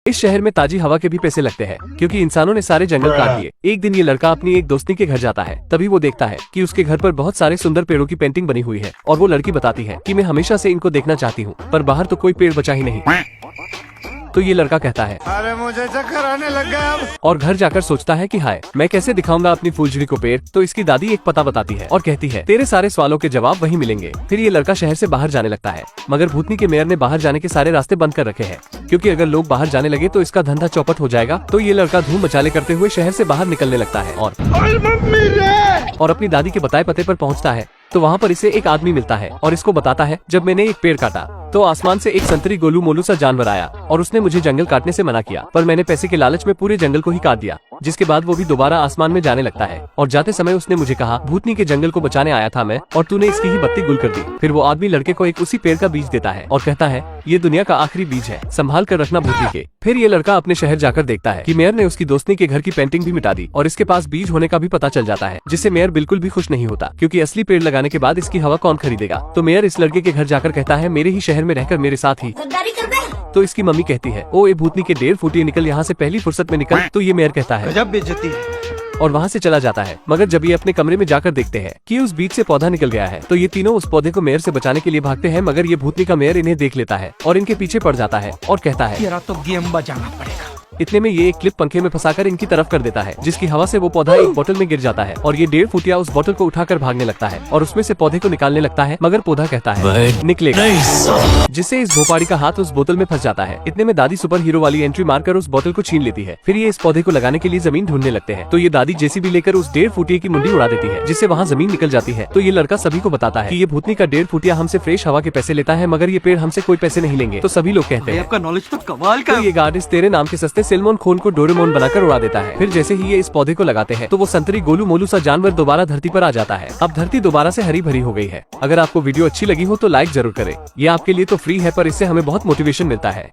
इस शहर में ताजी हवा के भी पैसे लगते हैं क्योंकि इंसानों ने सारे जंगल काट दिए। एक दिन ये लड़का अपनी एक दोस्ती के घर जाता है। तभी वो देखता है कि उसके घर पर बहुत सारे सुंदर पेड़ों की पेंटिंग बनी हुई है और वो लड़की बताती है कि मैं हमेशा से इनको देखना चाहती हूँ, पर बाहर तो कोई पेड़ बचा ही नहीं। तो ये लड़का कहता है, अरे मुझे चक्कर आने लग गया अब। और घर जाकर सोचता है कि हाय, मैं कैसे दिखाऊंगा अपनी फुलझड़ी को पेड़। तो इसकी दादी एक पता बताती है और कहती है, तेरे सारे सवालों के जवाब वहीं मिलेंगे। फिर ये लड़का शहर से बाहर जाने लगता है, मगर भूतनी के मेयर ने बाहर जाने के सारे रास्ते बंद कर रखे हैं क्योंकि अगर लोग बाहर जाने लगे तो इसका धंधा चौपट हो जाएगा। तो ये लड़का धूम मचाले करते हुए शहर से बाहर निकलने लगता है और अपनी दादी के बताए पते पर पहुंचता है। तो वहाँ पर इसे एक आदमी मिलता है और इसको बताता है, जब मैंने एक पेड़ काटा तो आसमान से एक संतरी गोलू मोलू सा जानवर आया और उसने मुझे जंगल काटने से मना किया, पर मैंने पैसे के लालच में पूरे जंगल को ही काट दिया। जिसके बाद वो भी दोबारा आसमान में जाने लगता है और जाते समय उसने मुझे कहा, भूतनी के जंगल को बचाने आया था मैं और तूने इसकी ही बत्ती गुल कर दी। फिर वो आदमी लड़के को एक उसी पेड़ का बीज देता है और कहता है, ये दुनिया का आखिरी बीज है, संभाल कर रखना भूतनी के। फिर ये लड़का अपने शहर जाकर देखता है कि मेयर ने उसकी दोस्ती के घर की पेंटिंग भी मिटा दी और इसके पास बीज होने का भी पता चल जाता है, जिससे मेयर बिल्कुल भी खुश नहीं होता क्योंकि असली पेड़ लगाने के बाद इसकी हवा कौन खरीदेगा। तो मेयर इस लड़के के घर जाकर कहता है, मेरे ही शहर में रहकर मेरे साथ ही। तो इसकी मम्मी कहती है, ओ ए भूतनी के 1.5 फुटिए निकल यहाँ से, पहली फुर्सत में निकल। तो ये मेयर कहता है, गजब बेइज्जती है, और वहाँ से चला जाता है। मगर जब ये अपने कमरे में जाकर देखते हैं कि उस बीज से पौधा निकल गया है, तो ये तीनों उस पौधे को मेयर से बचाने के लिए भागते हैं। मगर ये भूतनी का मेयर इन्हें देख लेता है और इनके पीछे पड़ जाता है और कहता है, तेरा तो गेम बजाना पड़ेगा। इतने में ये एक क्लिप पंखे में फंसाकर इनकी तरफ कर देता है, जिसकी हवा से वो पौधा एक बोतल में गिर जाता है और ये 1.5 फुटिया उस बोतल को उठाकर भागने लगता है और उसमें से पौधे को निकालने लगता है। मगर पौधा कहता है निकलेगा, जिससे इस भोपाड़ी का हाथ उस बोतल में फंस जाता है। इतने में दादी सुपर हीरो वाली एंट्री मारकर उस बोतल को छीन लेती है। फिर ये इस पौधे को लगाने के लिए जमीन ढूंढने लगते हैं। तो ये दादी जेसीबी लेकर उस 1.5 फुटिया की मुंडी उड़ा देती है, जिससे वहाँ जमीन निकल जाती है। तो ये लड़का सभी को बताता है कि ये भूतनी का 1.5 फुटिया हमसे फ्रेश हवा के पैसे लेता है, मगर ये पेड़ हमसे कोई पैसे नहीं लेंगे। तो सभी लोग कहते हैं, आपका नॉलेज तो कमाल का। तो ये गार्डिस तेरे नाम के सस्ते सेलमोन खून को डोरेमोन बनाकर उड़ा देता है। फिर जैसे ही ये इस पौधे को लगाते हैं तो वो संतरी गोलू मोलू सा जानवर दोबारा धरती पर आ जाता है। अब धरती दोबारा से हरी भरी हो गई है। अगर आपको वीडियो अच्छी लगी हो तो लाइक जरूर करें। ये आपके लिए तो फ्री है, पर इससे हमें बहुत मोटिवेशन मिलता है।